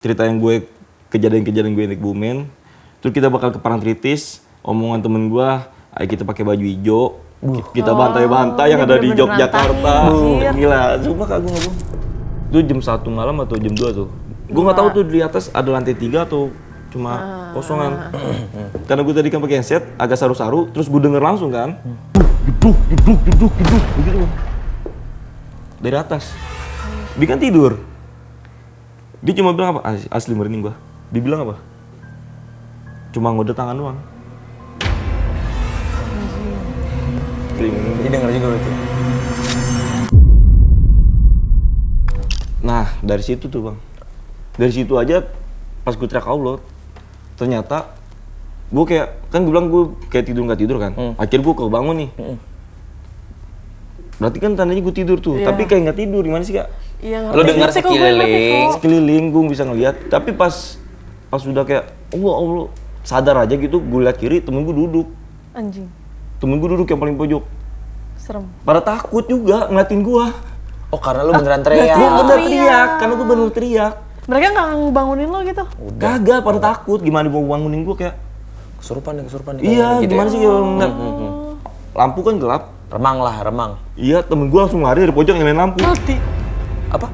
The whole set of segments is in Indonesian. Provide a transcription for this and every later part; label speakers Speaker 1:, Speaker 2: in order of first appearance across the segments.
Speaker 1: cerita yang gue kejadian-kejadian gue naik Bumen, terus kita bakal ke Parangtritis, omongan temen gue, ayo kita pakai baju hijau, kita bantai-bantai yang ada di Yogyakarta. Gila, coba kak gue ngomong. Itu jam 1 malam atau jam 2 tuh. Gue nggak tahu tuh di atas ada lantai 3 atau cuma kosongan. Karena gue tadi kan pakai headset, agak saru-saru, terus gue denger langsung kan. Jeduk, begitu. Dari atas. Dia kan tidur. Dia cuma bilang apa? Asli merinding gua. Dia bilang apa? Cuma ngode tangan doang.
Speaker 2: Jadi denger juga berarti.
Speaker 1: Nah, dari situ tuh bang. Dari situ aja pas gue teriak Allah, ternyata gue kayak, kan gue bilang gue kayak tidur nggak tidur kan. Akhirnya gue kebangun nih. Berarti kan tandanya gue tidur tuh, tapi kayak nggak tidur, gimana sih kak?
Speaker 3: Iya,
Speaker 2: Lo dengar
Speaker 1: sekeliling gue bisa ngeliat, tapi pas udah kayak Allah sadar aja gitu, gue liat kiri temen gue duduk.
Speaker 3: Anjing.
Speaker 1: Temen gue duduk yang paling pojok.
Speaker 3: Serem.
Speaker 1: Pada takut juga ngeliatin gue.
Speaker 2: Oh karena lo beneran teriak.
Speaker 1: Gue bener teriak, karena gue bener teriak.
Speaker 3: Mereka nggak bangunin lo gitu?
Speaker 1: Kagak, pada takut. Gimana mau bangunin gue kayak
Speaker 2: kesurupan nih.
Speaker 1: iya,
Speaker 2: gitu
Speaker 1: gimana
Speaker 2: ya?
Speaker 1: sih kalau ngeliat lampu kan gelap.
Speaker 2: Remang.
Speaker 1: Iya, temen gue langsung lari dari pojok nyalain lampu.
Speaker 3: Mati.
Speaker 2: Apa?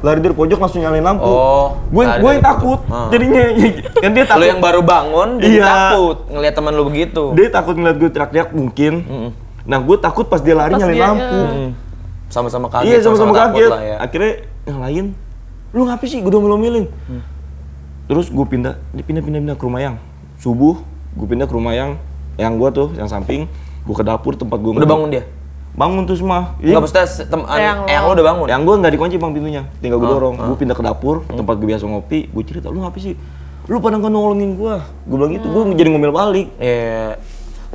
Speaker 1: Lari dari pojok langsung nyalain lampu.
Speaker 2: Oh.
Speaker 1: Gue yang takut. Jadinya kan dia takut.
Speaker 2: Lo yang baru bangun jadi
Speaker 1: Iya.
Speaker 2: takut ngelihat teman lo begitu.
Speaker 1: Dia takut ngeliat gue teriak-teriak mungkin. Nah, gue takut pas dia lari nyalain lampu.
Speaker 2: Sama-sama kaget.
Speaker 1: Iya, sama-sama kaget.
Speaker 2: Lah, ya.
Speaker 1: Akhirnya yang lain, lu ngapain sih? Gue udah ngelomelin. Terus gue pindah ke rumah yang subuh. Gue pindah ke rumah yang gue tuh, yang samping. Gue ke dapur tempat gue.
Speaker 2: Udah bangun dia?
Speaker 1: Bangun tuh semua.
Speaker 2: Enggak maksudnya yang lo udah bangun?
Speaker 1: Yang gue nggak dikunci bang pintunya, tinggal gue dorong. Gue pindah ke dapur, tempat gue biasa ngopi. Gue cerita, lu ngapain sih? Lu pada nggak nolongin gue? Gue bilang gitu, gue jadi ngomel balik.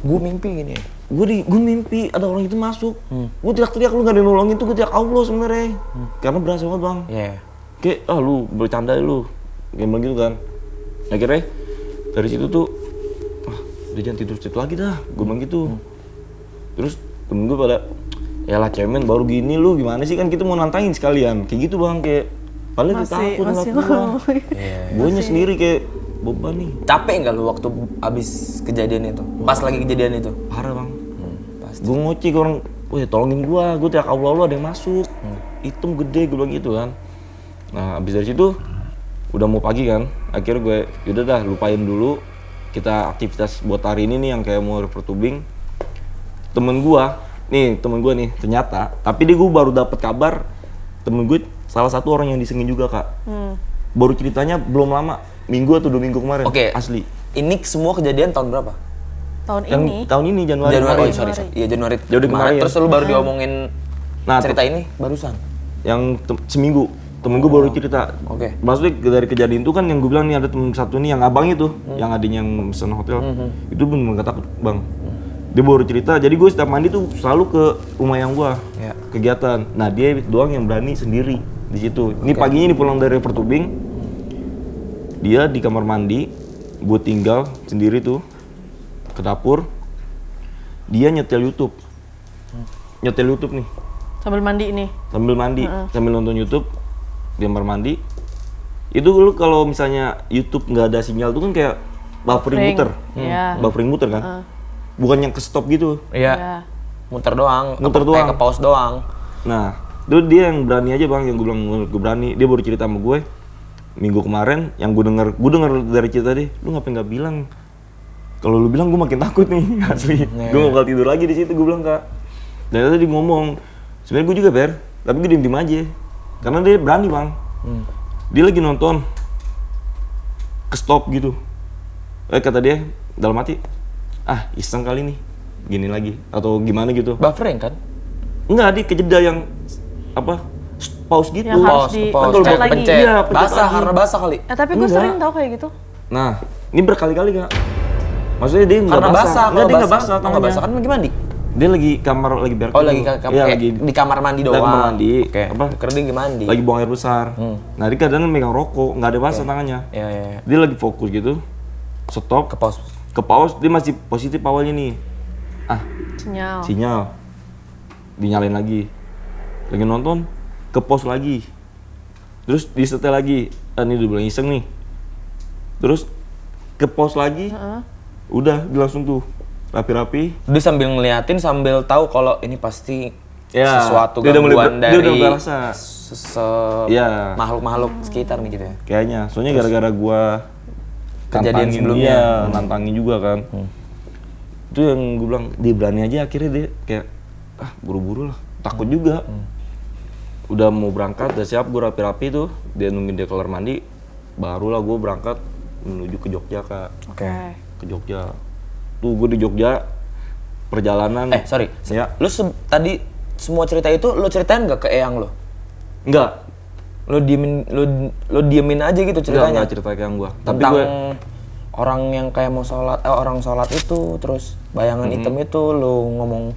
Speaker 2: Gue mimpi gini.
Speaker 1: Gue mimpi ada orang itu masuk. Gue teriak-teriak, lu nggak ada nolongin tuh, gue teriak Allah sebenarnya. Karena berasa banget bang. Kayak, lu bercanda lu. Kayak bilang gitu kan. Akhirnya dari situ tuh, udah jangan tidur situ lagi dah. Gue bilang gitu. Terus temen gue pada, yalah cemen baru gini lu gimana sih, kan kita mau nantangin sekalian. Kayak gitu bang, kayak padahal kita takut ngeliat gue. Guanya sendiri kayak beban nih.
Speaker 2: Capek nggak lu waktu abis kejadian itu? Pas lagi kejadian itu?
Speaker 1: Parah bang.
Speaker 2: Pasti.
Speaker 1: Gue ngoceh ke orang, weh tolongin gue teriak Allah ada yang masuk. Hitam gede, gue bilang gitu kan. Nah abis dari situ, udah mau pagi kan, akhirnya gue yaudah dah lupain dulu. Kita aktivitas buat hari ini nih yang kayak mau river tubing. Temen gue nih ternyata, tapi dia gue baru dapet kabar temen gue salah satu orang yang disengin juga kak. Baru ceritanya belum lama, minggu atau 2 minggu kemarin. Asli.
Speaker 2: Ini semua kejadian tahun berapa?
Speaker 3: Tahun ini
Speaker 1: Januari.
Speaker 2: Oh sorry. Iya Januari.
Speaker 1: Kemarin.
Speaker 2: Terus lu baru diomongin cerita ini barusan?
Speaker 1: Yang seminggu. Temen gue baru cerita. Maksudnya dari kejadian itu kan yang gue bilang nih ada temen satu nih yang abang itu, yang adanya yang pesen hotel. Itu bener gak takut bang. Dia baru cerita, jadi gue setiap mandi tuh selalu ke rumah yang gue kegiatan. Nah dia doang yang berani sendiri di situ. Ini paginya nih pulang dari river tubing, dia di kamar mandi, gue tinggal sendiri tuh ke dapur. Dia nyetel YouTube nih.
Speaker 3: Sambil mandi nih.
Speaker 1: Sambil nonton YouTube di kamar mandi. Itu lu kalau misalnya YouTube nggak ada sinyal tuh kan kayak buffering muter kan. Bukan yang ke stop gitu.
Speaker 2: Iya. Muter doang.
Speaker 1: Kayak
Speaker 2: ke pause doang.
Speaker 1: Nah, itu dia yang berani aja bang, yang gue bilang gue berani. Dia baru cerita sama gue minggu kemarin, yang gue denger dari cerita dia, lu ngapain nggak bilang? Kalau lu bilang gue makin takut nih, asli. Gue gak bakal tidur lagi di situ, gue bilang kak. Dan tadi ngomong, sebenarnya gue juga tapi gue diem aja, karena dia berani bang. Dia lagi nonton, ke stop gitu. Kata dia dalam hati, iseng kali nih, gini lagi atau gimana gitu.
Speaker 2: Buffering kan?
Speaker 1: Enggak, dia kejeda yang pause gitu.
Speaker 3: Yang harus
Speaker 2: pencet lagi.
Speaker 1: Iya,
Speaker 2: basah karena basah kali.
Speaker 3: Tapi gue sering tau kayak gitu.
Speaker 1: Nah, ini berkali-kali kak. Maksudnya dia nggak basah.
Speaker 2: Kalau
Speaker 1: dia nggak basah.
Speaker 2: Nggak basah kan lagi mandi.
Speaker 1: Dia lagi lagi berak.
Speaker 2: Oh lagi di kamar mandi doang.
Speaker 1: Kamar mandi.
Speaker 2: Kerding di mandi.
Speaker 1: Lagi buang air besar. Nah dia kadang megang rokok, nggak ada basah tangannya.
Speaker 2: Iya.
Speaker 1: Dia lagi fokus gitu. Stop. Ke pause, dia masih positif awalnya nih. Sinyal. Dinyalain lagi. Lagi nonton, ke pause lagi. Terus disetel lagi, ini udah bilang iseng nih. Terus ke pos lagi, udah langsung tuh rapi-rapi.
Speaker 2: Dia sambil ngeliatin sambil tahu kalau ini pasti
Speaker 1: Ya,
Speaker 2: sesuatu
Speaker 1: dia udah mulai
Speaker 2: gangguan
Speaker 1: dia udah
Speaker 2: dari
Speaker 1: mulai rasa. Iya.
Speaker 2: makhluk-makhluk sekitar nih gitu ya.
Speaker 1: Kayaknya, soalnya gara-gara gua
Speaker 2: Kejadian
Speaker 1: nantangin
Speaker 2: sebelumnya.
Speaker 1: dia, nantangin juga kan. Itu yang gue bilang, dia berani aja akhirnya dia kayak, buru-buru lah, takut juga. Udah mau berangkat, udah siap, gue rapi-rapi tuh, dia nungguin dia keluar mandi, barulah gue berangkat menuju ke Jogja, Kak.
Speaker 2: Oke.
Speaker 1: Ke Jogja. Tuh gue di Jogja, perjalanan.
Speaker 2: Sorry.
Speaker 1: Ya.
Speaker 2: Lu tadi semua cerita itu lu ceritain nggak ke eyang lo?
Speaker 1: Enggak.
Speaker 2: Lu diemin aja gitu ceritanya.
Speaker 1: Enggak cerita kayak gue. Tapi
Speaker 2: Tentang
Speaker 1: gue
Speaker 2: orang yang kayak mau sholat, orang sholat itu, terus bayangan hitam itu, lu ngomong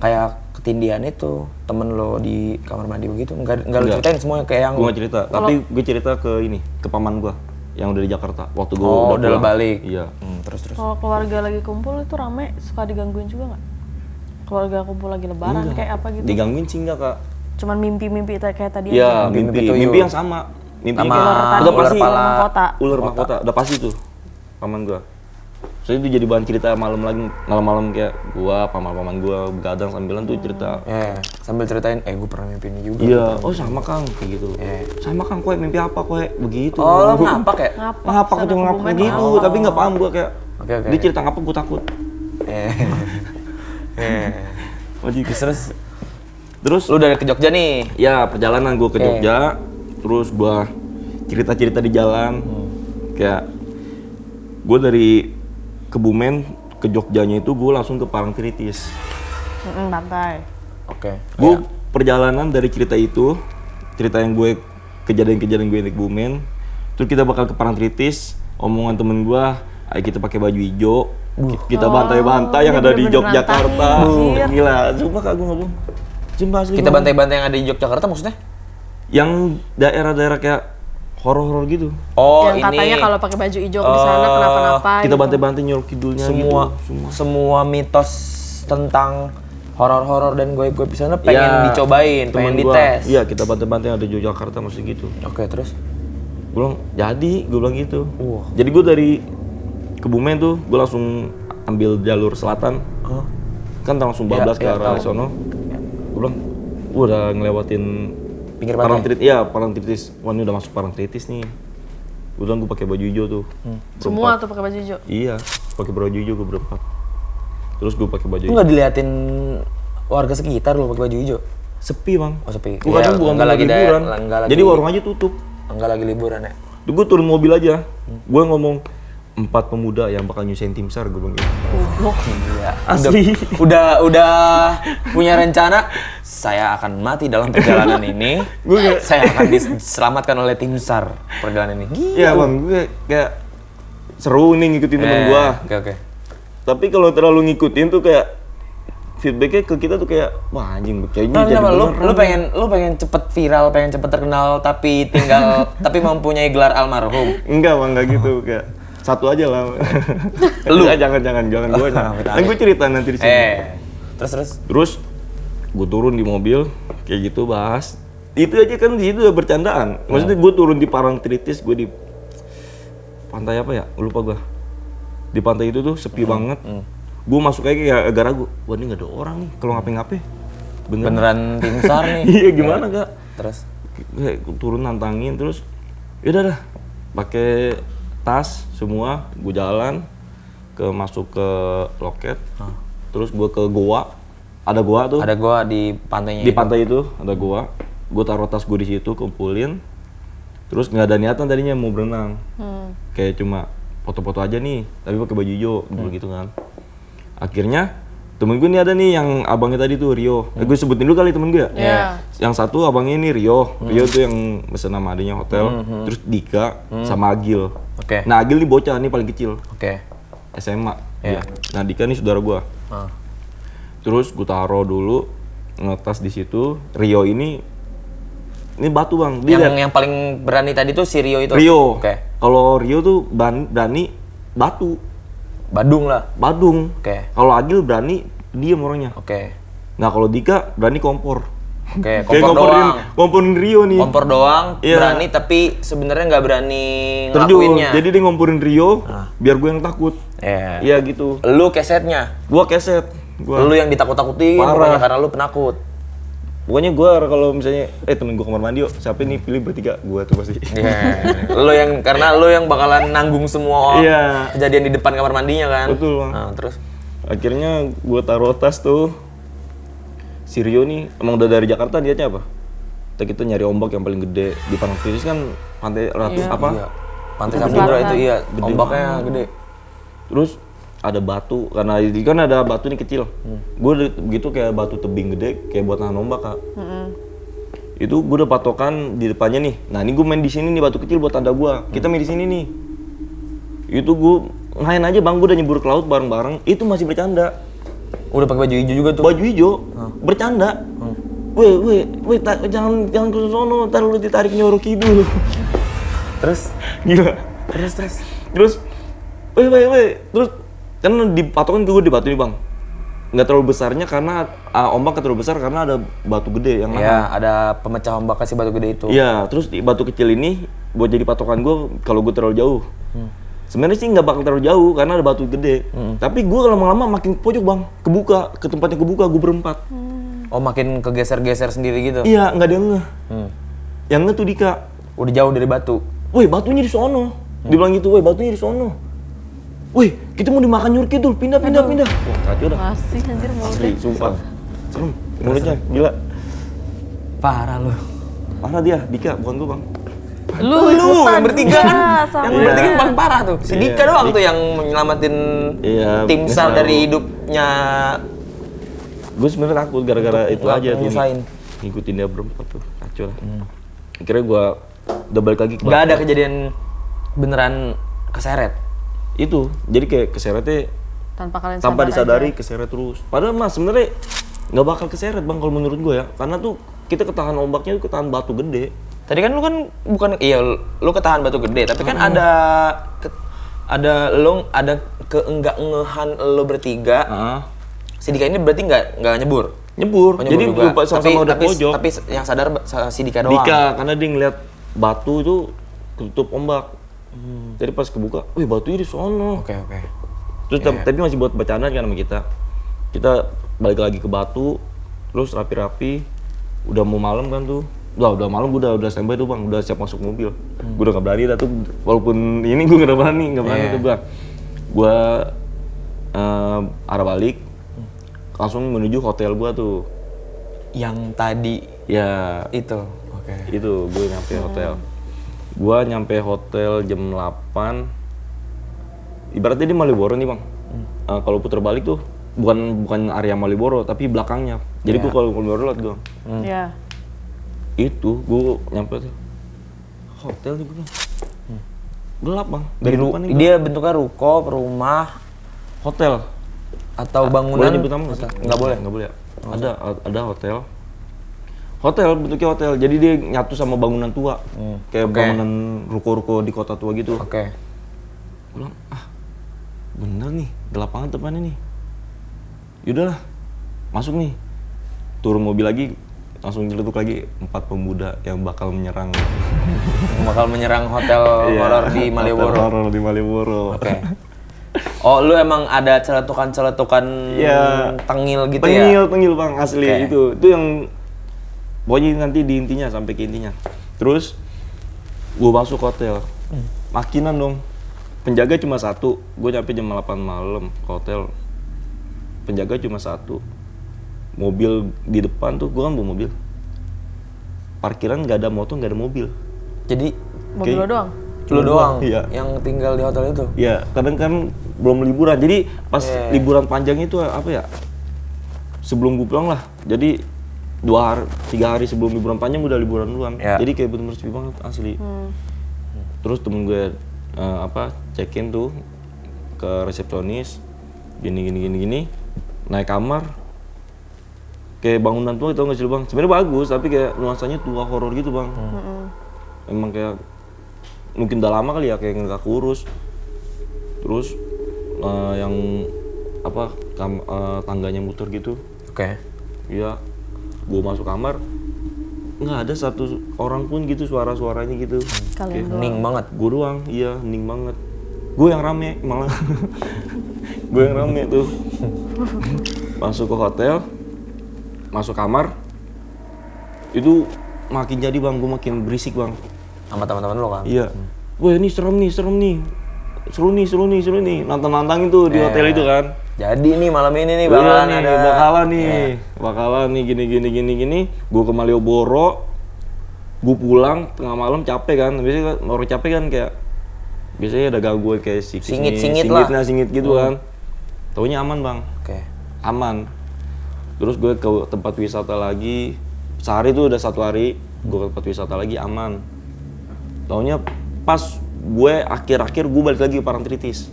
Speaker 2: kayak ketindihan itu, temen lo di kamar mandi begitu, nggak lu ceritain semuanya ke eyang
Speaker 1: gue
Speaker 2: lo?
Speaker 1: nggak cerita, tapi gue cerita ke ini, ke paman gue yang udah di Jakarta. Waktu gue
Speaker 2: Oh, udah
Speaker 1: pulang.
Speaker 2: balik.
Speaker 1: Iya.
Speaker 2: Terus.
Speaker 3: Kalau keluarga lagi kumpul itu rame, suka digangguin juga nggak? Keluarga kumpul lagi lebaran kayak apa gitu?
Speaker 1: Digangguin sih enggak, Kak.
Speaker 3: Cuman mimpi-mimpi kayak tadi
Speaker 1: Iya,
Speaker 3: aja.
Speaker 2: Mimpi
Speaker 1: mimpi
Speaker 2: tuyul.
Speaker 1: yang sama. Mimpi
Speaker 2: Sama
Speaker 1: kayak-
Speaker 3: tadi,
Speaker 1: udah pasti
Speaker 2: ular
Speaker 3: mahkota.
Speaker 1: ular mahkota, udah pasti tuh paman gua. Soalnya itu jadi bahan cerita malam-malam kayak gua, paman-paman gua begadang sambilan tuh cerita.
Speaker 2: Sambil ceritain, gue pernah mimpi ini juga.
Speaker 1: Iya, oh sama Kang kayak gitu. Sama Kang, kowe mimpi apa kowe? Begitu.
Speaker 2: Oh, lo ngapak ya?
Speaker 1: Ngapa aku cuma ngapak gitu, tapi nggak paham gua kayak.
Speaker 2: Oke.
Speaker 1: Dia cerita ngapa gua takut. Wajib. Terus
Speaker 2: Lu udah ke Jogja nih.
Speaker 1: ya perjalanan gue ke Jogja, terus gue cerita-cerita di jalan, kayak gue dari Kebumen ke Jogjanya itu gue langsung ke Parangtritis.
Speaker 3: Pantai.
Speaker 2: Oke.
Speaker 1: Gue perjalanan dari cerita itu, cerita yang gue kejadian-kejadian gue di Kebumen, terus kita bakal ke Parangtritis, omongan temen gue, ayo kita pakai baju hijau, kita bantai-bantai yang
Speaker 3: dia
Speaker 1: ada di
Speaker 3: bener-bener
Speaker 1: Yogyakarta.
Speaker 3: nantangin, anjir.
Speaker 1: Gila, sumpah Kak gue ngomong. Sumpah asli
Speaker 2: Kita
Speaker 1: gua
Speaker 2: bantai-bantai yang ada di Yogyakarta maksudnya?
Speaker 1: yang daerah-daerah kayak horor-horor gitu.
Speaker 2: Oh,
Speaker 3: yang katanya kalau pakai baju hijau di sana kenapa-napa
Speaker 1: Kita
Speaker 3: gitu.
Speaker 1: bantai-bantai nyuruh kidulnya
Speaker 2: semua mitos tentang horor-horor dan goib-goib di sana pengen dicobain, pengen dites.
Speaker 1: Iya, kita bantai-bantai yang ada di Yogyakarta mesti gitu.
Speaker 2: Oke, terus?
Speaker 1: Gue bilang, gue bilang gitu. Jadi gue dari Kebumen tuh, gue langsung ambil jalur selatan. Kan langsung bablas ke arah sono. Gue bilang, gue udah ngelewatin
Speaker 2: Pinggir pantai?
Speaker 1: Parangtritis. Wah, ini udah masuk Parangtritis nih. Gue bilang gue pakai baju hijau tuh.
Speaker 3: Semua tuh pakai baju hijau.
Speaker 1: Iya, pakai baju hijau gue berempat. Terus gue pakai baju
Speaker 2: Lu
Speaker 1: hijau.
Speaker 2: nggak diliatin warga sekitar lu pakai baju hijau?
Speaker 1: Sepi bang.
Speaker 2: Oh, sepi.
Speaker 1: Bukan
Speaker 2: Iya,
Speaker 1: bukan
Speaker 2: nggak lagi
Speaker 1: liburan.
Speaker 2: nggak lagi.
Speaker 1: Jadi warung aja tutup.
Speaker 2: Enggak lagi liburan ya?
Speaker 1: Gue turun mobil aja. Gue ngomong 4 pemuda yang bakal nyusahin tim SAR, gue bilang gitu.
Speaker 2: Iya.
Speaker 1: Asli.
Speaker 2: Udah punya rencana, saya akan mati dalam perjalanan ini. Saya akan diselamatkan oleh tim SAR perjalanan ini.
Speaker 1: Iya bang, gue kayak seru nih ngikutin temen gue.
Speaker 2: Oke.
Speaker 1: Tapi kalau terlalu ngikutin tuh kayak feedbacknya ke kita tuh kayak wah anjing kayaknya jadi
Speaker 2: Kenapa
Speaker 1: bener.
Speaker 2: lu pengen cepet viral, pengen cepet terkenal tapi tapi mempunyai gelar almarhum.
Speaker 1: Enggak bang, enggak gitu kayak satu aja lah.
Speaker 2: Lu?
Speaker 1: jangan gue. Kan gue cerita nanti di sini. Terus gue turun di mobil kayak gitu bahas. Itu aja kan di situ udah bercandaan. Maksudnya gue turun di Parangtritis, gue di pantai apa ya? Lupa gue. Di pantai itu tuh sepi banget. Gue masuk aja kayak agak ragu. Wah ini nggak ada orang nih. Kalau ngapain-ngapain.
Speaker 2: Beneran tim SAR nih.
Speaker 1: Iya gimana kak?
Speaker 2: Terus?
Speaker 1: Kayak turun nantangin terus. Yaudah dah. Pakai tas semua. Gue jalan masuk ke loket. Terus gue ke goa. Ada goa tuh.
Speaker 2: Ada gua di pantainya.
Speaker 1: Di pantai itu ada goa. Gue taruh tas gue di situ, kumpulin. Terus nggak ada niatan tadinya mau berenang. Kayak cuma foto-foto aja nih, tapi pakai baju hijau dulu gitu kan. Akhirnya temen gue nih ada nih yang abangnya tadi tuh Rio. Gue sebutin dulu kali temen gue ya.
Speaker 3: Iya.
Speaker 1: Yang satu abangnya ini Rio. Rio tuh yang mesen nama adanya hotel. Terus Dika sama Agil.
Speaker 2: Oke.
Speaker 1: Nah Agil nih bocah nih paling kecil.
Speaker 2: Oke.
Speaker 1: SMA.
Speaker 2: Iya.
Speaker 1: Nah Dika nih saudara gue. Terus gue taruh dulu ngetas di situ. Rio ini batu bang. Dia
Speaker 2: Yang paling berani tadi tuh si Rio itu.
Speaker 1: Rio.
Speaker 2: Oke.
Speaker 1: Kalau Rio tuh berani batu.
Speaker 2: Badung lah.
Speaker 1: Badung.
Speaker 2: Oke.
Speaker 1: Kalau Agil berani diem orangnya.
Speaker 2: Oke.
Speaker 1: Nah kalau Dika berani kompor.
Speaker 2: Oke,
Speaker 1: Kayak
Speaker 2: kompor doang.
Speaker 1: ngomporin Rio nih.
Speaker 2: Kompor doang,
Speaker 1: Iya.
Speaker 2: berani tapi sebenarnya nggak berani
Speaker 1: Terjun.
Speaker 2: ngelakuinnya.
Speaker 1: Jadi dia ngomporin Rio, biar gue yang takut.
Speaker 2: Iya.
Speaker 1: Iya gitu.
Speaker 2: Lu kesetnya.
Speaker 1: Gua keset.
Speaker 2: Lu yang ditakut-takutin
Speaker 1: Parah.
Speaker 2: pokoknya karena lu penakut.
Speaker 1: Pokoknya gue kalau misalnya, temen gue kamar mandi yuk, siapa nih pilih bertiga? Gue tuh pasti.
Speaker 2: Iya. Karena lu yang bakalan nanggung semua
Speaker 1: Iya.
Speaker 2: kejadian di depan kamar mandinya kan.
Speaker 1: Betul, Bang.
Speaker 2: Nah, terus
Speaker 1: Akhirnya gue taruh tas tuh. Si Rio nih, emang udah dari Jakarta niatnya apa? Kita nyari ombak yang paling gede. Di Parangtritis kan pantai Ratu
Speaker 3: Iya.
Speaker 1: apa?
Speaker 2: iya. Pantai Samudra itu iya, ombaknya gede.
Speaker 1: Terus ada batu, karena ini kan ada batu nih kecil. Gue begitu kayak batu tebing gede, kayak buat nahan ombak kak. Itu gue udah patokan di depannya nih. Nah ini gue main di sini nih batu kecil buat tanda gue. Kita main di sini nih. Itu gue main aja bang, gue udah nyebur ke laut bareng-bareng. Itu masih bercanda.
Speaker 2: Udah pakai baju hijau juga tuh.
Speaker 1: Baju hijau, bercanda. Weh, jangan ke sono, ntar lu ditarik Nyoro Kidul.
Speaker 2: Terus
Speaker 1: Gila. Terus, weh, terus kan dipatokan gue di batu nih bang, nggak terlalu besarnya karena ombak nggak terlalu besar karena ada batu gede yang
Speaker 2: Iya, ada pemecah ombak kasih batu gede itu.
Speaker 1: Iya, terus di batu kecil ini buat jadi patokan gue kalau gue terlalu jauh. Sebenarnya sih nggak bakal terlalu jauh karena ada batu gede. Tapi gue lama-lama makin pojok bang, ke tempatnya kebuka, gue berempat.
Speaker 2: Oh, makin kegeser-geser sendiri gitu.
Speaker 1: Iya, nggak ada yang ngeh. Yang ngeh tuh Dika.
Speaker 2: Udah jauh dari batu.
Speaker 1: Woi, batunya di sono. Dia bilang gitu, woi batunya di sono. Woi, kita mau dimakan Nyur Kidul, pindah. Wah, kacau dah.
Speaker 3: Masih anjir mulutnya.
Speaker 1: Asli, sumpah. Serem, mulutnya, gila.
Speaker 2: Parah lu.
Speaker 1: Parah dia, Dika, bukan gua bang.
Speaker 3: Lu
Speaker 2: yang bertiga kan.
Speaker 3: sama.
Speaker 2: Yang bertiga kan paling parah tuh. Si Dika doang tuh yang menyelamatin
Speaker 1: Iya,
Speaker 2: tim SAR
Speaker 1: bener.
Speaker 2: dari hidupnya.
Speaker 1: Gue sebenarnya takut gara-gara itu aja tuh.
Speaker 2: nyusahin.
Speaker 1: Ngikutin dia berempat tuh, kacau lah. Akhirnya gua udah balik lagi ke
Speaker 2: Gak ada
Speaker 1: Batu.
Speaker 2: kejadian beneran keseret.
Speaker 1: Itu, jadi kayak keseretnya
Speaker 3: Tanpa kalian
Speaker 1: tanpa
Speaker 3: sadar
Speaker 1: disadari
Speaker 3: aja.
Speaker 1: keseret terus. Padahal mas sebenarnya nggak bakal keseret bang kalau menurut gue ya, karena tuh kita ketahan ombaknya tuh ketahan batu gede.
Speaker 2: Tadi kan lu kan bukan lu ketahan batu gede, tapi kan ada keenggak-engehan lo bertiga. Si Dika ini berarti nggak nyebur.
Speaker 1: Nyebur.
Speaker 2: Oh,
Speaker 1: Jadi
Speaker 2: juga.
Speaker 1: lupa sama-sama udah pojok.
Speaker 2: Tapi yang sadar si Dika doang.
Speaker 1: Dika, karena dia ngeliat batu itu ketutup ombak. Jadi pas kebuka, wih batunya di sono.
Speaker 2: Oke.
Speaker 1: Terus tapi masih buat bercanda kan sama kita. Kita balik lagi ke batu, terus rapi-rapi. Udah mau malam kan tuh. Udah malam gue udah standby tuh bang, udah siap masuk mobil. Gue udah gak berani dah tuh, walaupun ini gue gak berani tuh bang. Gue arah balik, langsung menuju hotel gue tuh.
Speaker 2: Yang tadi
Speaker 1: Ya
Speaker 2: itu. Oke.
Speaker 1: itu gue nyampe hotel. Gue nyampe hotel jam 8. Ibaratnya di Malioboro nih bang. Kalau putar balik tuh bukan area Malioboro tapi belakangnya. Jadi gue kalau Malioboro lewat gue.
Speaker 3: Iya.
Speaker 1: Itu gue nyampe tuh hotel nih gue bilang. Gelap bang.
Speaker 2: Dari
Speaker 1: depan nih,
Speaker 2: dia bentuknya ruko, rumah,
Speaker 1: hotel.
Speaker 2: atau bangunan.
Speaker 1: Boleh nyebut nama nggak sih?
Speaker 2: Nggak boleh.
Speaker 1: Nggak boleh. Ada hotel. Hotel bentuknya hotel. Jadi dia nyatu sama bangunan tua. Kayak bangunan ruko-ruko di kota tua gitu.
Speaker 2: Oke.
Speaker 1: Gue bilang, bener nih, gelap banget depannya nih. Yaudahlah, masuk nih. Turun mobil lagi, langsung nyeletuk lagi 4 pemuda yang bakal menyerang.
Speaker 2: Bakal menyerang hotel horor di Malioboro.
Speaker 1: Hotel horor di Malioboro.
Speaker 2: Oke. Oh, lu emang ada celetukan-celetukan tengil gitu ya?
Speaker 1: Tengil bang, asli. Itu yang pokoknya nanti di intinya, sampai ke intinya. Terus, gue masuk hotel. Makinan dong. Penjaga cuma 1, gue nyampe jam 8 malam ke hotel. Penjaga cuma 1. Mobil di depan tuh, gue kan bawa mobil. Parkiran nggak ada motor, nggak ada mobil.
Speaker 2: Jadi
Speaker 3: Mobil lo doang?
Speaker 2: lu doang
Speaker 1: Iya.
Speaker 2: yang tinggal di hotel itu?
Speaker 1: Ya, kadang kan belum liburan. Jadi pas liburan panjang itu apa ya? Sebelum gue pulang lah. Jadi 3 hari sebelum liburan panjang udah liburan duluan. Jadi kayak bener-bener sepi banget asli. Terus temen gue check-in tuh ke resepsionis, gini, naik kamar, kayak bangunan tua, tau gak sih bang? Sebenarnya bagus, tapi kayak nuansanya tua horor gitu bang. Emang kayak mungkin udah lama kali ya, kayak nggak kurus. Terus yang tangganya muter gitu.
Speaker 2: Oke.
Speaker 1: Iya, gue masuk kamar, nggak ada satu orang pun gitu suara-suaranya gitu.
Speaker 3: Kalian doang.
Speaker 2: Hening banget.
Speaker 1: Gue doang, iya hening banget. Gue yang rame malah. Gue yang rame tuh. Masuk ke hotel, masuk kamar, itu makin jadi bang, gue makin berisik bang.
Speaker 2: Sama teman-teman lo kan?
Speaker 1: Iya. Wah ini serem nih, seru nih, nantang-nantangin tuh di hotel itu kan.
Speaker 2: Jadi nih malam ini nih
Speaker 1: Bakalan
Speaker 2: bakalan ada.
Speaker 1: bakalan nih gini. Gue ke Malioboro, gue pulang tengah malam capek kan. Biasanya orang capek kan kayak biasanya ada gangguan kayak
Speaker 2: Singit lah.
Speaker 1: singit gitu kan. Taunya aman bang,
Speaker 2: Oke.
Speaker 1: aman. Terus gue ke tempat wisata lagi, sehari tuh udah 1 hari, gue ke tempat wisata lagi aman. Taunya pas gue akhir-akhir gue balik lagi ke Parangtritis.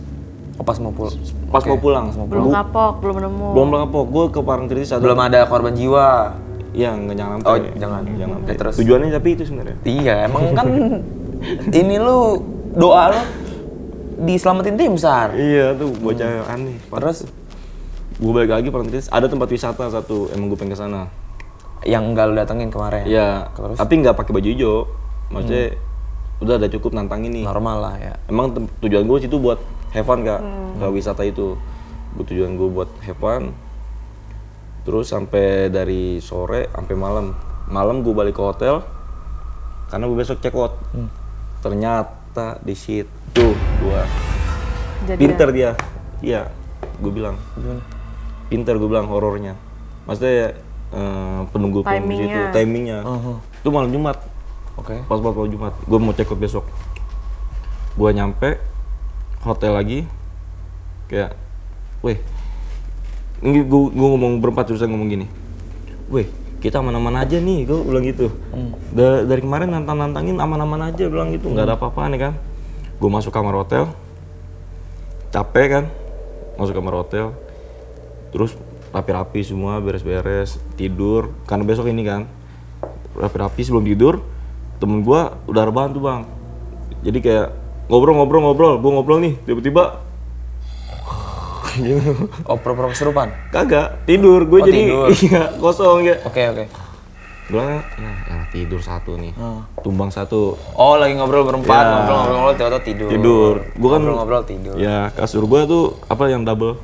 Speaker 2: Oh pas mau pulang.
Speaker 1: Pas mau pulang.
Speaker 3: Belum kapok, belum nemu.
Speaker 1: Belum kapok, gue ke Parangtritis ada.
Speaker 2: Belum ada korban jiwa.
Speaker 1: Iya, nggak jangan sampai.
Speaker 2: Oh jangan.
Speaker 1: Jangan
Speaker 2: Oke,
Speaker 1: sampai.
Speaker 2: terus.
Speaker 1: Tujuannya tapi itu sebenarnya.
Speaker 2: Iya emang kan ini lu doa lu diselamatin tim SAR.
Speaker 1: Iya tuh bocah aneh.
Speaker 2: Terus
Speaker 1: Gue balik lagi Parangtritis, ada tempat wisata satu, emang gue pengen ke sana.
Speaker 2: yang enggak lu datengin kemarin.
Speaker 1: Iya,
Speaker 2: Terus
Speaker 1: tapi nggak pakai baju hijau. Maksudnya udah ada cukup nantangin nih.
Speaker 2: normal lah ya.
Speaker 1: Emang tujuan gue situ buat have fun kak, ke wisata itu. Tujuan gue buat have fun. Terus sampai dari sore sampai malam. Malam gue balik ke hotel karena gue besok check out. Ternyata di situ gue
Speaker 3: Jadi
Speaker 1: pinter dia. Iya, gue bilang. Pinter gue bilang horornya. Maksudnya penunggu di situ, timingnya. Itu malam Jumat.
Speaker 2: Oke.
Speaker 1: Pas malam Jumat, gue mau check out besok. Gue nyampe hotel lagi, kayak, weh, ini gue ngomong berempat terusan ngomong gini, weh, kita aman-aman aja nih, gue bilang gitu. Dari kemarin nantangin aman-aman aja, bilang gitu, nggak ada apa-apa nih kan. Gue masuk kamar hotel, capek kan, masuk kamar hotel, terus rapi-rapi semua, beres-beres, tidur, karena besok ini kan, rapi-rapi sebelum tidur. Temen gue udah rebahan tuh bang, jadi kayak ngobrol, gue ngobrol nih, tiba-tiba gitu.
Speaker 2: Oh pura-pura kesurupan.
Speaker 1: Kagak, tidur, gue
Speaker 2: Oh,
Speaker 1: jadi
Speaker 2: tidur.
Speaker 1: iya, kosong ya.
Speaker 2: Oke.
Speaker 1: Bilangnya, ya tidur satu nih, tumbang satu.
Speaker 2: Oh lagi ngobrol berempat,
Speaker 1: Ya.
Speaker 2: ngobrol tiba-tiba tidur.
Speaker 1: Tidur. Gua kan
Speaker 2: ngobrol tidur.
Speaker 1: Ya kasur gue tuh apa yang double,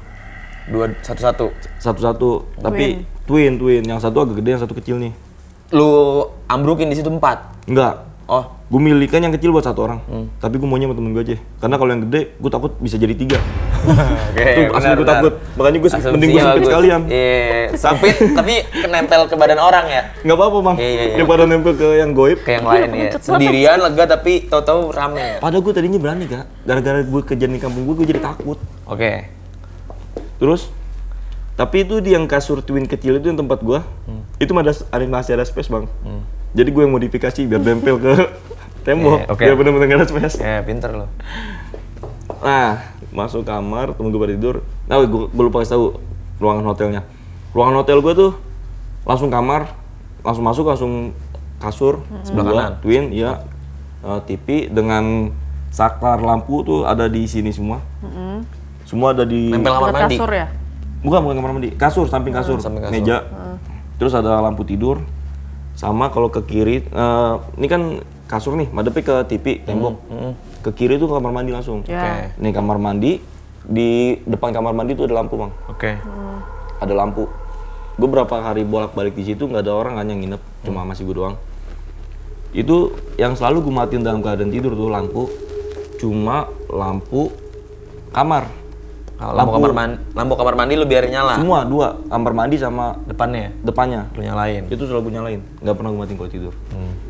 Speaker 2: Satu-satu.
Speaker 1: satu-satu, tapi twin, yang satu agak gede, yang satu kecil nih.
Speaker 2: Lu ambrukin di situ 4.
Speaker 1: Enggak,
Speaker 2: Oh,
Speaker 1: gue milikan yang kecil buat 1 orang, tapi gue maunya sama temen gue aja, karena kalau yang gede, gue takut bisa jadi 3.
Speaker 2: oke.
Speaker 1: Tuh, asli gue takut, makanya gue mending gue sempit sekalian.
Speaker 2: Iya, sempit tapi kenempel ke badan orang ya.
Speaker 1: Nggak apa-apa bang,
Speaker 2: Iya.
Speaker 1: daripada nempel ke yang goib.
Speaker 2: Kayak yang lain ya. Sendirian lega tapi tahu-tahu rame ya.
Speaker 1: Padahal gue tadinya berani kak, gara-gara gue kejadian di kampung gue jadi takut.
Speaker 2: Oke.
Speaker 1: Terus, tapi itu di yang kasur twin kecil itu yang tempat gue, itu masih ada space bang. Jadi gue yang modifikasi biar nempel ke tembok,
Speaker 2: Oke.
Speaker 1: biar bener-bener nggak ada space.
Speaker 2: Ya, pinter lo.
Speaker 1: Nah, masuk kamar, temen gue pada tidur. Nah, gue lupa kasih tahu ruangan hotelnya. Ruangan hotel gue tuh langsung kamar, langsung masuk, langsung kasur, sebelah kanan, twin, ya, TV dengan saklar lampu tuh ada di sini semua. Semua ada di
Speaker 2: Nempel kamar
Speaker 3: dekat
Speaker 2: mandi.
Speaker 3: kasur ya?
Speaker 1: bukan kamar mandi, kasur, samping kasur,
Speaker 2: samping kasur.
Speaker 1: meja. Terus ada lampu tidur. Sama kalau ke kiri, ini kan kasur nih, madepnya ke TV, tembok. Ke kiri tuh kamar mandi langsung.
Speaker 3: Ya.
Speaker 1: Nih kamar mandi, di depan kamar mandi tuh ada lampu bang.
Speaker 2: Oke.
Speaker 1: Ada lampu. Gue berapa hari bolak-balik di situ nggak ada orang kan yang nginep, cuma masih gue doang. Itu yang selalu gue matiin dalam keadaan tidur tuh lampu, cuma lampu kamar.
Speaker 2: Lampu kamar mandi lu biarin nyala.
Speaker 1: Semua 2, kamar mandi sama
Speaker 2: Depannya
Speaker 1: depannya.
Speaker 2: lu nyalain.
Speaker 1: Itu selalu gue nyalain, nggak pernah gue matiin kalau tidur.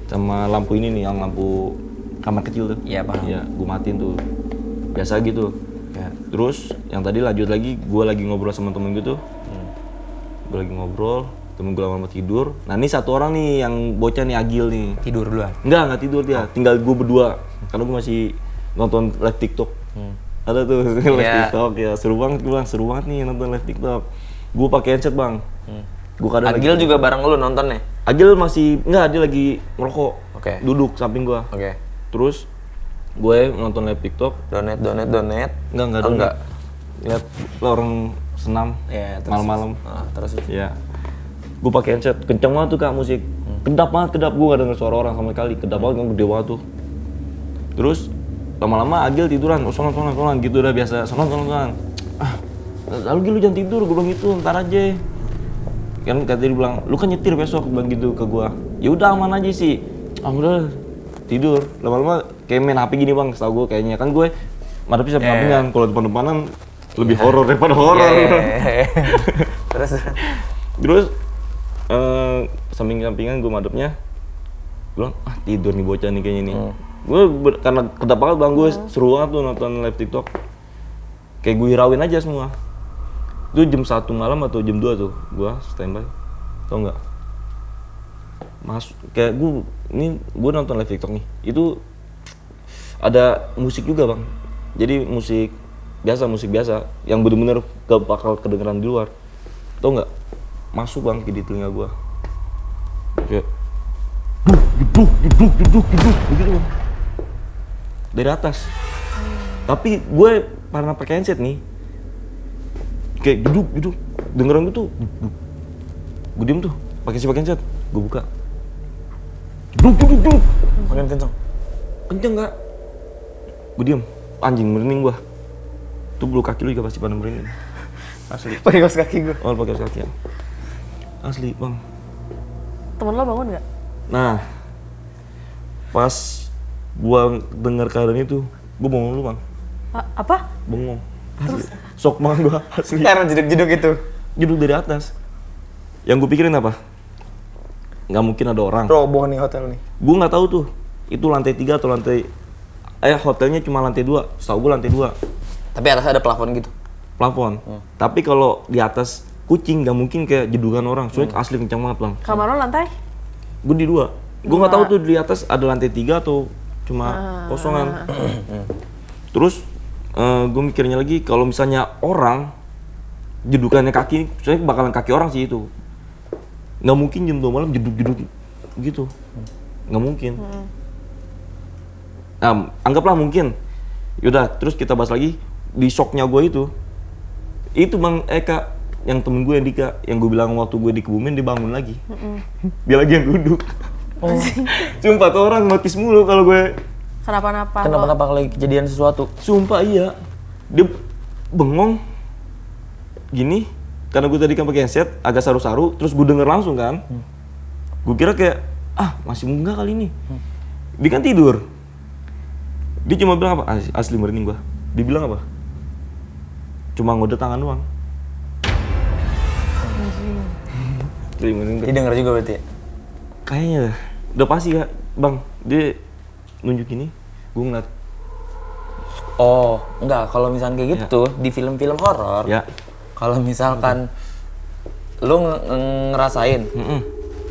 Speaker 1: Sama lampu ini nih, yang lampu kamar kecil tuh.
Speaker 2: Iya, paham.
Speaker 1: Iya, gue matiin tuh. Biasa gitu.
Speaker 2: Ya.
Speaker 1: Terus yang tadi lanjut lagi, gue lagi ngobrol sama temen gue tuh. Gue lagi ngobrol, temen gue lama tidur. Nah ini satu orang nih yang bocah nih, Agil nih.
Speaker 2: Tidur duluan.
Speaker 1: Nggak tidur dia. Tinggal gue berdua. Karena gue masih nonton live TikTok. Ada tuh live TikTok ya. Seru banget, gue bilang seru banget nih nonton live TikTok. Gue pakai headset bang. Gue kadang
Speaker 2: Agil juga bareng lu nontonnya?
Speaker 1: Agil masih, nggak, dia lagi ngerokok.
Speaker 2: Oke.
Speaker 1: Duduk samping gue.
Speaker 2: Oke.
Speaker 1: Terus gue nonton live TikTok.
Speaker 2: Donat.
Speaker 1: Enggak
Speaker 2: Oh, enggak.
Speaker 1: Lihat orang senam
Speaker 2: Ya, terus.
Speaker 1: malam-malam.
Speaker 2: Ah, terus.
Speaker 1: Ya. Gue pakai headset, kenceng banget tuh kak musik. Kedap banget, gue gak denger suara orang sama sekali. Kedap banget kan, gede banget tuh. Terus lama-lama Agil tiduran, sonon gitu udah biasa, sonon. Lalu Gil lu jangan tidur, gue bilang gitu, ntar aja. Kan kata dia bilang, lu kan nyetir besok, bilang gitu ke gue. Ya udah aman aja sih. Udah tidur. Lama-lama kayak main HP gini bang, setahu gue kayaknya. Kan gue madepnya samping-sampingan, kalau depan-depanan lebih horor daripada horor. Terus samping-sampingan gue madepnya, gue bilang, tidur nih bocah nih kayaknya nih. Gue karena kedap banget bang, gue seru banget tuh nonton live TikTok. Kayak gue hirauin aja semua. Itu jam 1 malam atau jam 2 tuh, gue standby. Tau nggak? Kayak gue nonton live TikTok nih. Itu ada musik juga bang. Jadi musik biasa, yang bener-bener gak bakal kedengeran di luar. Tau nggak? Masuk bang di telinga gue. Kayak geduk begitu bang. Dari atas. Tapi gue karena pakai handset nih, kayak geduk, dengeran gue tuh, gue diem tuh, pakai handset, gue buka, geduk,
Speaker 2: Makin
Speaker 1: kenceng nggak, gue diem, anjing merinding gue, tuh bulu kaki lu juga pasti pada merinding, asli.
Speaker 2: pakai kaos kaki gue.
Speaker 1: Oh pakai kaos kaki ya, asli bang.
Speaker 3: Temen lo bangun nggak?
Speaker 1: Nah, pas gua denger keadaan itu, gua bengong dulu bang.
Speaker 3: Apa?
Speaker 1: Bengong. Asli. Sok banget gua asli.
Speaker 2: Karena jeduk-jeduk itu.
Speaker 1: Jeduk dari atas. Yang gua pikirin apa? Nggak mungkin ada orang.
Speaker 2: Roboh nih hotel nih.
Speaker 1: Gua nggak tahu tuh, itu lantai 3 atau lantai. Hotelnya cuma lantai 2. Setahu gua lantai 2.
Speaker 2: Tapi atasnya ada plafon gitu.
Speaker 1: Plafon. Tapi kalau di atas kucing nggak mungkin kayak jedukan orang. Soalnya asli kencang banget bang.
Speaker 3: Kamar lo lantai?
Speaker 1: Gue di 2. Gue nggak tahu tuh di atas ada lantai 3 atau cuma kosongan. Terus gue mikirnya lagi kalau misalnya orang jedukannya kaki, soalnya bakalan kaki orang sih itu. Nggak mungkin jam 2 malam jeduk-jeduk gitu. Nggak mungkin. Nah, anggaplah mungkin. Yaudah, terus kita bahas lagi di shocknya gue itu. Itu Bang Eka, yang temen gue Dika, yang gue bilang waktu gue di Kebumen dia bangun lagi. Dia lagi yang duduk. Sumpah tuh orang notice mulu kalau gue
Speaker 3: Kenapa-napa?
Speaker 2: Kenapa kalau kejadian sesuatu?
Speaker 1: sumpah iya. Dia bengong gini karena gue tadi kan pakai headset agak saru-saru, terus gue denger langsung kan. Gue kira kayak masih enggak kali ini. Dia kan tidur. Dia cuma bilang apa? Asli merinding gue. Dia bilang apa? Cuma ngode tangan doang.
Speaker 2: Dia denger juga berarti ya?
Speaker 1: Kayaknya udah pasti ya bang, dia nunjuk ini, gue ngeliat.
Speaker 2: Oh, enggak, kalau misalnya kayak gitu di film-film horor,
Speaker 1: Ya.
Speaker 2: kalau misalkan lu ngerasain,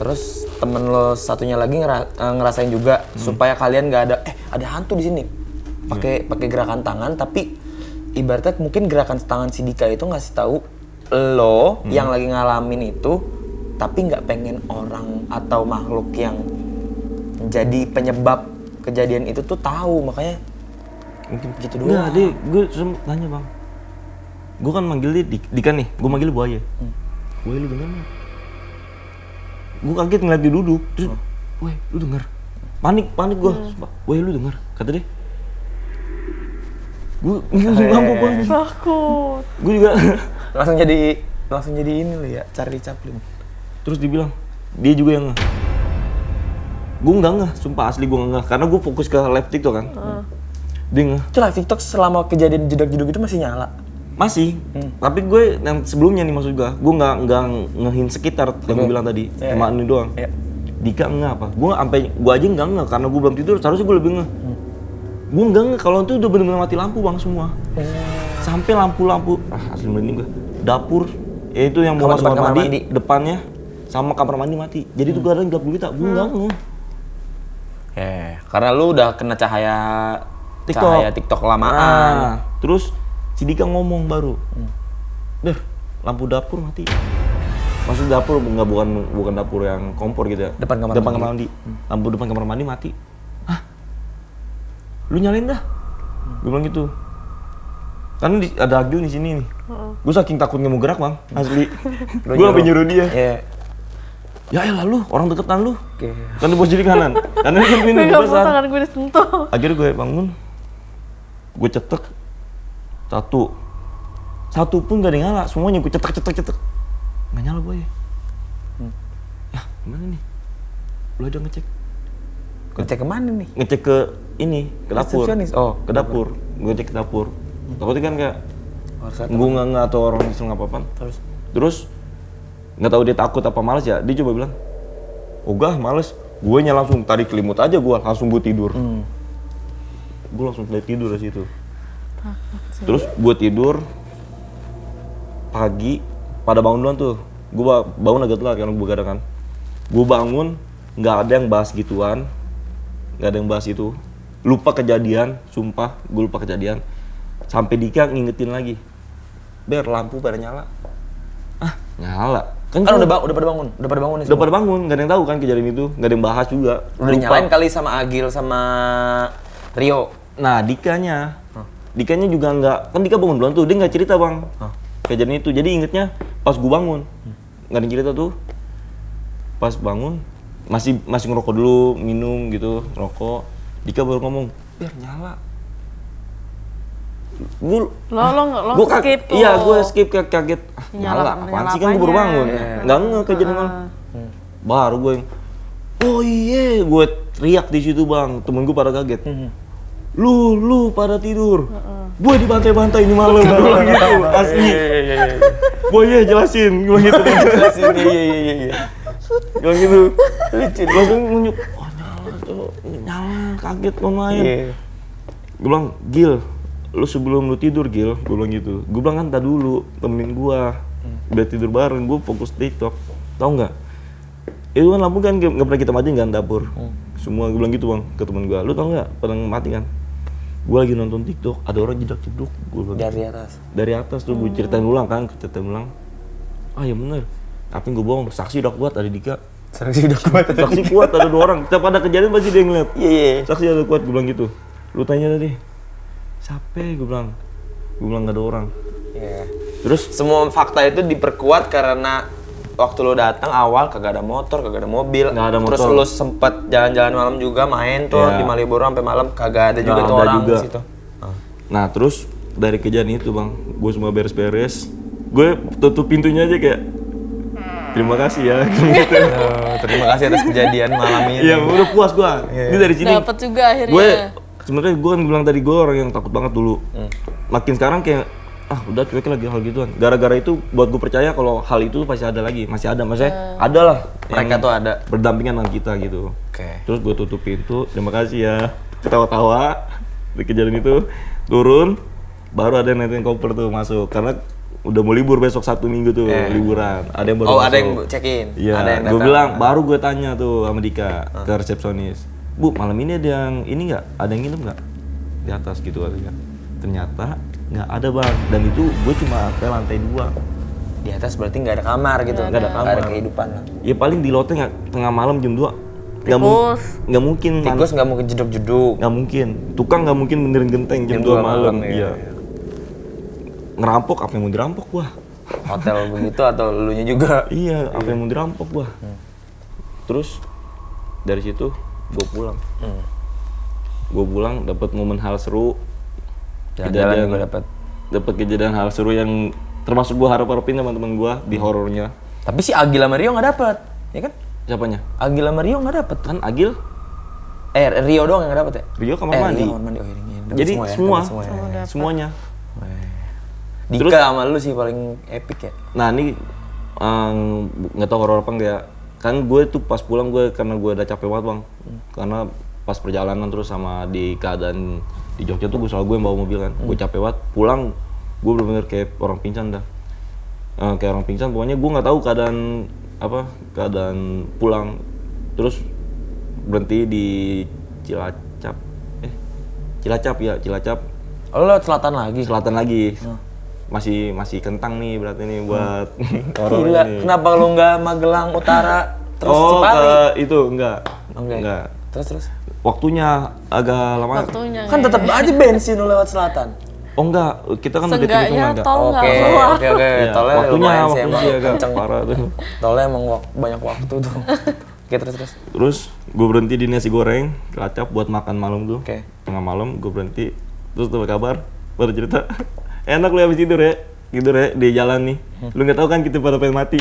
Speaker 2: terus temen lo satunya lagi ngerasain juga, supaya kalian nggak ada hantu di sini, pakai gerakan tangan, tapi ibaratnya mungkin gerakan tangan si Dika itu ngasih tahu lo yang lagi ngalamin itu, tapi nggak pengen orang atau makhluk yang jadi penyebab kejadian itu tuh tahu, makanya
Speaker 1: Mungkin
Speaker 2: gitu doang.
Speaker 1: Enggak, gue sempet tanya bang. Gue kan manggil dia Dika nih, gue manggil Buaya. Buaya lu denger nggak? Gue kaget ngeliat dia duduk, terus, Buaya lu denger? Panik gue, Buaya lu denger? Kata dia. Gue ngamuk banget.
Speaker 3: Takut.
Speaker 1: Gue juga.
Speaker 2: langsung jadi ini lo ya, Charlie Chaplin.
Speaker 1: Terus dibilang, dia juga yang ngeh. Gue nggak ngeh, sumpah asli gue nggak ngeh. Karena gue fokus ke live TikTok kan. Dia ngeh.
Speaker 2: Itu live TikTok selama kejadian jeduk-jeduk itu masih nyala?
Speaker 1: Masih, tapi gue yang sebelumnya nih maksud gue nggak ngehin sekitar yang gue bilang tadi, cuma ini doang. Dika nggak apa? Gue aja nggak ngeh karena gue belum tidur. Seharusnya gue lebih ngeh. Gue nggak ngeh kalau itu udah bener-bener mati lampu bang semua. Sampai lampu-lampu, asli merinding gue. Dapur, itu yang mau masuk kamar mandi, depannya sama kamar mandi mati. Jadi itu gue ada gelap gulita. Gue nggak ngeh.
Speaker 2: Karena lu udah kena cahaya TikTok lamaan.
Speaker 1: Terus si Dika ngomong baru, lampu dapur mati. Maksud dapur bukan dapur yang kompor gitu ya.
Speaker 2: Depan kamar
Speaker 1: mandi. Lampu depan kamar mandi mati. Lu nyalain dah. Gue bilang gitu. Kan ada Agil di sini nih. Gue saking takut nggak mau gerak bang, asli. Gue sampai nyuruh dia. Ya elah lu, orang deketan lu.
Speaker 2: Oke.
Speaker 1: Kan di posisi kanan. Karena kan
Speaker 3: Gue
Speaker 1: ini
Speaker 3: gak mau
Speaker 1: pesan.
Speaker 3: tangan gue disentuh.
Speaker 1: Akhirnya gue bangun, gue cetek satu pun gak ada yang nyala, semuanya gue cetek nggak nyala boy. Ya gimana nih, lu aja ngecek
Speaker 2: Kemana nih?
Speaker 1: ke ini, ke dapur.
Speaker 2: Resepsionis? Oh,
Speaker 1: ke dapur, gue cek ke dapur. Takutnya kan kayak
Speaker 2: Harus satu.
Speaker 1: gue nggak atau orang iseng apa-apaan. Terus nggak tahu dia takut apa males ya, dia coba bilang ogah males, gue nya langsung tarik selimut aja, gue langsung gue tidur. Gue langsung tidur dari situ. Terus gue tidur pagi pada bangun duluan tuh. Gue bangun agak telat karena gue begadang kan. Gue bangun nggak ada yang bahas gituan, nggak ada yang bahas itu. Lupa kejadian, sumpah gue lupa kejadian. Sampai Dika ngingetin lagi, Ber lampu pada nyala. Ah nyala.
Speaker 2: Kan udah pada bangun nih.
Speaker 1: Udah
Speaker 2: semua.
Speaker 1: pada bangun, nggak ada yang tahu kan kejadian itu, nggak ada yang bahas juga.
Speaker 2: Udah nyalain kali sama Agil sama Rio.
Speaker 1: Nah, Dikanya juga nggak, kan Dika bangun duluan tuh, dia nggak cerita bang kejadian itu. Jadi ingetnya pas gue bangun, nggak ada yang cerita tuh. Pas bangun masih ngerokok dulu, minum gitu, ngerokok. Dika baru ngomong, biar nyala.
Speaker 3: Lo skip tuh.
Speaker 1: Iya, gue skip kaget. Ah,
Speaker 3: Nyala,
Speaker 1: nyala, apaan
Speaker 3: nyala
Speaker 1: sih kan gue baru
Speaker 3: apanya?
Speaker 1: bangun. Nggak kejadian malam. Baru gue yang, oh iya, gue teriak di situ bang. Temen gue pada kaget. Lu pada tidur. Gue dibantai-bantai ini malam. Gue bilang gitu, asli. Boy ya jelasin, gue bilang gitu.
Speaker 2: Jelasin, iya.
Speaker 1: Gue bilang gitu. Langsung nunjuk, oh nyala tuh, nyala, kaget mau main. Gue bilang, Gil, lu sebelum lu tidur Gil, gue bilang gitu. Gue bilang kan tak dulu, temenin gue. Udah tidur bareng, gue fokus TikTok. Tahu nggak? Itu kan lampu kan nggak pernah kita matiin kan dapur. Semua gue bilang gitu bang ke temen gue. Lu tau nggak pernah mati kan? Gue lagi nonton TikTok, ada orang jedak-jeduk. Gue bilang dari atas tuh gue ceritain ulang kan, ah ya bener. Tapi gue bohong, saksi udah kuat, ada Dika. Saksi kuat, ada 2 orang. Setiap ada kejadian pasti dia ngeliat. Saksi ada kuat, gue bilang gitu. Lu tanya tadi, siapa? Gue bilang nggak ada orang.
Speaker 2: Terus semua fakta itu diperkuat karena waktu lo datang awal kagak ada motor, kagak ada mobil.
Speaker 1: Nggak ada motor.
Speaker 2: Terus lo sempet jalan-jalan malam juga main tuh di Malioboro sampai malam kagak ada juga tuh orang di situ.
Speaker 1: Nah terus dari kejadian itu bang, gue semua beres-beres. Gue tutup pintunya aja kayak, terima kasih ya. Gitu.
Speaker 2: Terima kasih atas kejadian malam ini.
Speaker 1: Iya, udah puas gue. Ini dari sini.
Speaker 3: Dapat juga akhirnya.
Speaker 1: Gue sebenarnya gue kan bilang tadi gue orang yang takut banget dulu. Makin sekarang kayak udah cuek lagi hal gituan. Gara-gara itu buat gue percaya kalau hal itu pasti ada lagi, masih ada, maksudnya ada lah.
Speaker 2: Mereka tuh ada
Speaker 1: berdampingan dengan kita gitu.
Speaker 2: Oke.
Speaker 1: Terus gue tutup pintu, terima kasih ya. Ketawa-tawa di kejadian itu, turun, baru ada yang netting koper tuh masuk karena udah mau libur besok Sabtu Minggu tuh liburan. Ada yang baru masuk.
Speaker 2: Ada yang check-in.
Speaker 1: Iya. Gue bilang baru gue tanya tuh sama Dika ke resepsionis, Bu malam ini ada yang ini nggak? Ada yang nginep nggak di atas gitu katanya. Ternyata nggak ada bang. Dan itu gue cuma ke lantai 2.
Speaker 2: Di atas berarti nggak ada kamar gitu.
Speaker 1: Nggak ada kamar.
Speaker 2: Nggak ada kehidupan lah.
Speaker 1: Ya paling di lotnya tengah malam jam 2. Nggak mungkin.
Speaker 2: Tikus nggak mungkin jeduk-jeduk.
Speaker 1: Nggak mungkin. Tukang nggak mungkin benerin genteng jam 2 malam. Iya. Ngerampok apa yang mau dirampok gua?
Speaker 2: Hotel begitu atau elunya juga?
Speaker 1: Iya, apa yang mau dirampok gua? Terus dari situ gua pulang. Gua pulang dapat momen hal seru.
Speaker 2: Jalan-jalan juga
Speaker 1: dapat kejadian hal seru yang termasuk gua harap-harapin sama teman gua di horornya.
Speaker 2: Tapi si Agil sama Rio nggak dapet, ya kan?
Speaker 1: Siapanya?
Speaker 2: Agil sama Rio nggak dapet.
Speaker 1: Kan Agil?
Speaker 2: Rio doang yang nggak dapet ya?
Speaker 1: Rio kamar mandi.
Speaker 2: Rio kamar mandi. Oh, ini.
Speaker 1: Jadi
Speaker 2: Semua
Speaker 1: semuanya.
Speaker 2: Dika
Speaker 1: Terus,
Speaker 2: sama lu sih paling epic ya?
Speaker 1: Nah ini nggak tahu horor apa enggak ya. Kan gue tuh pas pulang karena gue udah capek banget bang. Karena pas perjalanan terus sama di keadaan di Jogja tuh gue yang bawa mobil kan. Gue capek banget. Pulang gue bener-bener kayak orang pingsan dah. Kayak orang pingsan. Pokoknya gue nggak tahu keadaan pulang. Terus berhenti di Cilacap. Cilacap.
Speaker 2: Oh, lo lewat selatan lagi?
Speaker 1: Selatan lagi. Masih kentang nih berarti nih buat horor
Speaker 2: Gila,
Speaker 1: ini.
Speaker 2: kenapa lu nggak Magelang Utara terus
Speaker 1: Oh,
Speaker 2: Cipali?
Speaker 1: itu enggak.
Speaker 2: Terus?
Speaker 1: Waktunya agak lama.
Speaker 3: Waktunya
Speaker 2: Kan tetap aja bensin lu lewat selatan.
Speaker 1: Oh enggak, kita kan udah
Speaker 3: Seenggaknya
Speaker 1: hitung enggak.
Speaker 3: tol nggak
Speaker 2: Oke,
Speaker 3: keluar.
Speaker 2: oke.
Speaker 1: Iya,
Speaker 2: Tolnya
Speaker 1: waktunya
Speaker 2: lumayan sih emang
Speaker 1: agak
Speaker 2: kenceng.
Speaker 1: parah tuh.
Speaker 2: Tolnya emang banyak waktu tuh. Oke, terus.
Speaker 1: Terus gue berhenti di nasi goreng, kelacap buat makan malam tuh.
Speaker 2: Oke.
Speaker 1: Tengah malam gue berhenti, terus dapat kabar, baru cerita. Enak lu habis tidur ya, di jalan nih. Lu nggak tahu kan kita pada pengen mati.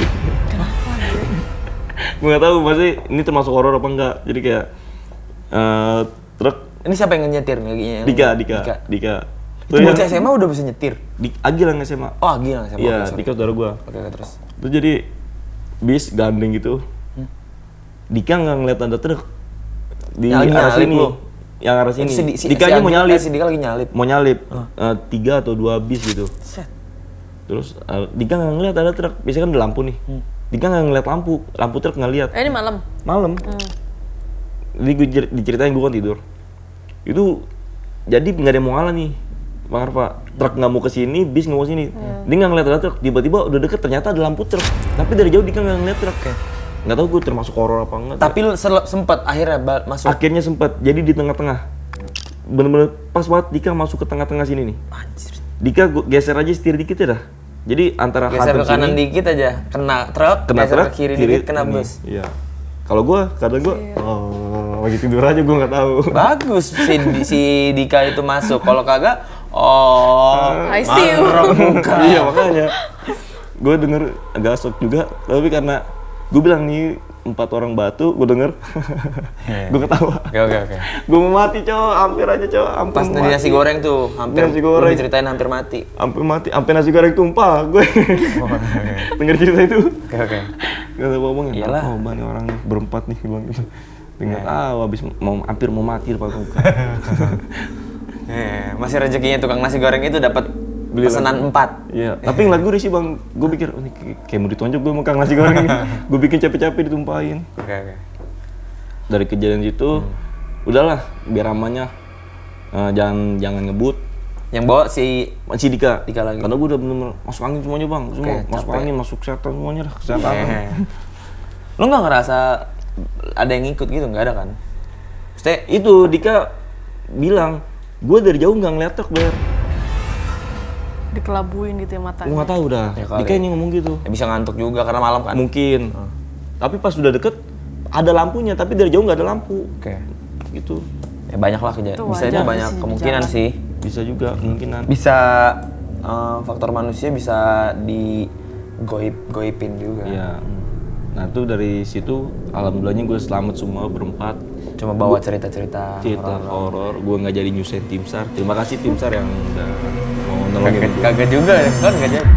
Speaker 1: Gue nggak tahu pasti ini termasuk horor apa enggak. Jadi kayak truk
Speaker 2: Ini siapa yang nyetir?
Speaker 1: Dika.
Speaker 2: Itu bocah SMA udah bisa nyetir?
Speaker 1: Agil yang SMA.
Speaker 2: Oh, gila SMA.
Speaker 1: Iya,
Speaker 2: Oke, sorry.
Speaker 1: Dika saudara gua.
Speaker 2: Oke, terus.
Speaker 1: Terus jadi bis gandeng gitu. Dika nggak ngeliat ada truk di
Speaker 2: Yang
Speaker 1: arah
Speaker 2: nyalip
Speaker 1: sini.
Speaker 2: lu?
Speaker 1: Yang arah sini.
Speaker 2: Si
Speaker 1: Dikanya mau
Speaker 2: Agil-
Speaker 1: nyalip.
Speaker 2: Si Dika lagi nyalip.
Speaker 1: Mau nyalip. 3 atau 2 bis gitu.
Speaker 2: Set.
Speaker 1: Terus Dika nggak ngeliat ada truk. Biasanya kan ada lampu nih. Dika nggak ngeliat lampu truk nggak lihat.
Speaker 3: Ini malam.
Speaker 1: Malam. Jadi gue diceritain gue kan tidur. Itu jadi nggak ada yang mau ngalah nih, Bang Arfa. Truk nggak mau kesini, bis nggak mau sini. Dia nggak ngeliat ada truk. Tiba-tiba udah deket ternyata ada lampu truk. Tapi dari jauh Dika nggak ngeliat truk. Nggak tahu gue termasuk horor apa enggak.
Speaker 2: Tapi lu sempet akhirnya masuk.
Speaker 1: Akhirnya sempat. Jadi di tengah-tengah. Bener-bener pas banget Dika masuk ke tengah-tengah sini nih.
Speaker 2: Anjir.
Speaker 1: Dika geser aja setir dikit ya dah. Jadi antara
Speaker 2: Geser ke
Speaker 1: hadap
Speaker 2: kanan
Speaker 1: sini,
Speaker 2: dikit aja, kena truk,
Speaker 1: kena
Speaker 2: geser
Speaker 1: truk,
Speaker 2: ke kiri dikit, kena
Speaker 1: ini.
Speaker 2: bus.
Speaker 1: Iya. Kalau gue, kadang gue, lagi tidur aja gue nggak tahu.
Speaker 2: Bagus si Dika itu masuk. Kalau kagak,
Speaker 3: I see you.
Speaker 1: Iya makanya. Gue denger agak shock juga, tapi karena gue bilang nih 4 orang batu, gue denger, gue ketawa.
Speaker 2: Oke.
Speaker 1: Gue mau mati cowok, hampir aja cowok, hampir
Speaker 2: Pas
Speaker 1: mau
Speaker 2: di
Speaker 1: mati.
Speaker 2: nasi goreng tuh, hampir
Speaker 1: Nasi goreng.
Speaker 2: lu diceritain hampir mati.
Speaker 1: Hampir mati, sampai nasi goreng tumpah gue. Denger cerita itu.
Speaker 2: Oke.
Speaker 1: Gak tau ngomong ya,
Speaker 2: Iyalah.
Speaker 1: oh nih orang nih, berempat nih, bilang gitu. Dengar, habis hampir mau mati depan muka.
Speaker 2: Masih rezekinya tukang nasi goreng itu dapat
Speaker 1: Beli
Speaker 2: pesanan 4.
Speaker 1: Iya, tapi ngeliat gue sih bang, gue pikir, oh, ini kayak mau ditonjok gue makan nasi goreng nih. Gue bikin capek-capek ditumpahin.
Speaker 2: Oke.
Speaker 1: Dari kejadian itu, udahlah, biar amannya, jangan ngebut.
Speaker 2: Yang bawa si
Speaker 1: Masih Dika
Speaker 2: lagi.
Speaker 1: Karena gue udah bener-bener masuk angin semuanya bang, semua
Speaker 2: Oke,
Speaker 1: masuk
Speaker 2: capek.
Speaker 1: angin, masuk setan semuanya dah, kesehatan.
Speaker 2: Lu nggak ngerasa ada yang ngikut gitu? Nggak ada kan? Maksudnya
Speaker 1: Itu Dika bilang, gue dari jauh nggak ngeliat truk Ber.
Speaker 3: Dikelabuin gitu ya
Speaker 1: Gue
Speaker 3: matanya.
Speaker 1: nggak tahu dah.
Speaker 2: Ya kali.
Speaker 1: Dika ini ngomong gitu.
Speaker 2: ya bisa ngantuk juga karena malam kan?
Speaker 1: Mungkin. Tapi pas udah deket ada lampunya, tapi dari jauh nggak ada lampu.
Speaker 2: Oke.
Speaker 1: Gitu.
Speaker 2: Ya banyak lah kejadian.
Speaker 3: Itu
Speaker 2: Bisa
Speaker 3: wajar
Speaker 2: itu banyak
Speaker 3: sih di
Speaker 2: kemungkinan
Speaker 3: jalan.
Speaker 2: sih.
Speaker 1: Bisa juga kemungkinan.
Speaker 2: Bisa faktor manusia bisa goipin juga.
Speaker 1: Iya. Nah itu dari situ, alhamdulillahnya gue selamat semua berempat.
Speaker 2: Cuma bawa cerita-cerita
Speaker 1: Cerita
Speaker 2: horor.
Speaker 1: horor, gue nggak jadi nyusahin tim SAR. Terima kasih tim SAR yang udah mau nolongin gue.
Speaker 2: Kagak juga ya kan nggak jadi.